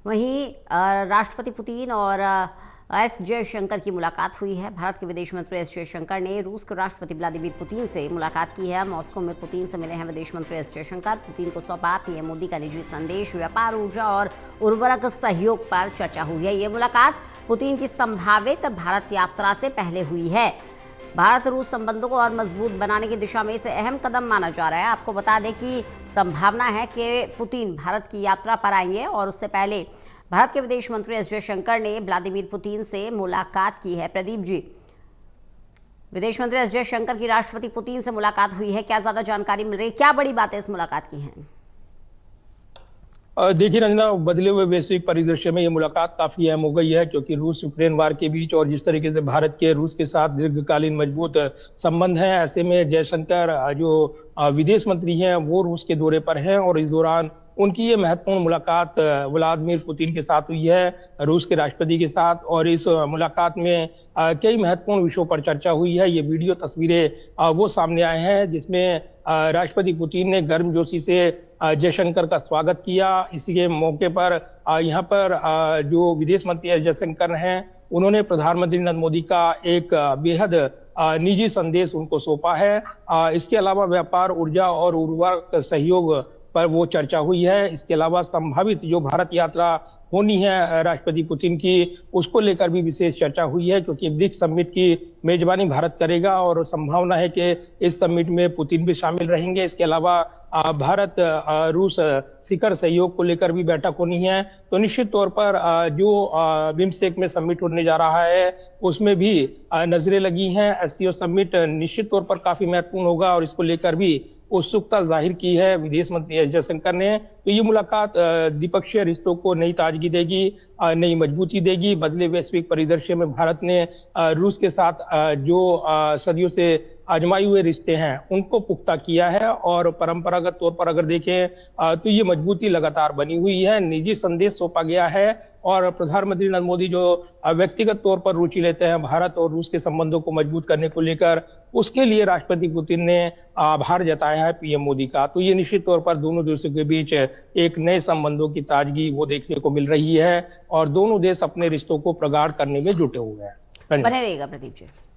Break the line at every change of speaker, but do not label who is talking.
वहीं राष्ट्रपति पुतिन और एस जयशंकर की मुलाकात हुई है। भारत के विदेश मंत्री एस जयशंकर ने रूस के राष्ट्रपति व्लादिमीर पुतिन से मुलाकात की है। मॉस्को में पुतिन से मिले हैं विदेश मंत्री एस जयशंकर। पुतिन को सौंपा पीएम मोदी का निजी संदेश। व्यापार, ऊर्जा और उर्वरक सहयोग पर चर्चा हुई है। ये मुलाकात पुतिन की संभावित भारत यात्रा से पहले हुई है। भारत रूस संबंधों को और मजबूत बनाने की दिशा में इसे अहम कदम माना जा रहा है। आपको बता दें कि संभावना है कि पुतिन भारत की यात्रा पर आएंगे और उससे पहले भारत के विदेश मंत्री एस जयशंकर ने व्लादिमीर पुतिन से मुलाकात की है। प्रदीप जी, विदेश मंत्री एस जयशंकर की राष्ट्रपति पुतिन से मुलाकात हुई है, क्या ज्यादा जानकारी मिल रही है, क्या बड़ी बातें इस मुलाकात की हैं?
देखिए रंजना, बदले हुए वैश्विक परिदृश्य में ये मुलाकात काफी अहम हो गई है, क्योंकि रूस यूक्रेन वार के बीच और जिस तरीके से भारत के रूस के साथ दीर्घकालीन मजबूत संबंध हैं, ऐसे में जयशंकर जो विदेश मंत्री हैं वो रूस के दौरे पर हैं और इस दौरान उनकी ये महत्वपूर्ण मुलाकात व्लादिमीर पुतिन के साथ हुई है, रूस के राष्ट्रपति के साथ। और इस मुलाकात में कई महत्वपूर्ण विषयों पर चर्चा हुई है। ये वीडियो तस्वीरें वो सामने आए हैं जिसमें राष्ट्रपति पुतिन ने गर्मजोशी से जयशंकर का स्वागत किया। इसी के मौके पर यहाँ पर जो विदेश मंत्री एस जयशंकर हैं उन्होंने प्रधानमंत्री नरेंद्र मोदी का एक बेहद निजी संदेश उनको सौंपा है। इसके अलावा व्यापार, ऊर्जा और उर्वरक सहयोग पर वो चर्चा हुई है। इसके अलावा संभावित जो भारत यात्रा होनी है राष्ट्रपति पुतिन की, उसको लेकर भी विशेष चर्चा हुई है, क्योंकि ब्रिक्स समिट की मेजबानी भारत करेगा और संभावना है कि इस समिट में पुतिन भी शामिल रहेंगे। इसके अलावा भारत रूस शिखर सहयोग को लेकर भी बैठक होनी है। तो निश्चित तौर पर जो बिम्स्टेक में समिट होने जा रहा है उसमें भी नजरें लगी हैं। एससीओ समिट निश्चित तौर पर काफी महत्वपूर्ण होगा और इसको लेकर भी उत्सुकता जाहिर की है विदेश मंत्री एस जयशंकर ने। तो ये मुलाकात द्विपक्षीय रिश्तों को नई ताजगी देगी, नई मजबूती देगी। बदले वैश्विक परिदृश्य में भारत ने रूस के साथ जो सदियों से आजमाए हुए रिश्ते हैं उनको पुख्ता किया है और परंपरागत तौर पर अगर देखें तो ये मजबूती लगातार बनी हुई है। निजी संदेश सौंपा गया है और प्रधानमंत्री नरेंद्र मोदी जो व्यक्तिगत तौर पर रुचि लेते हैं भारत और रूस के संबंधों को मजबूत करने को लेकर, उसके लिए राष्ट्रपति पुतिन ने आभार जताया है पीएम मोदी का। तो ये निश्चित तौर पर दोनों देशों के बीच एक नए संबंधों की ताजगी वो देखने को मिल रही है और दोनों देश अपने रिश्तों को प्रगाढ़ करने में जुटे हुए हैं।
बने रहेगा प्रदीप जी।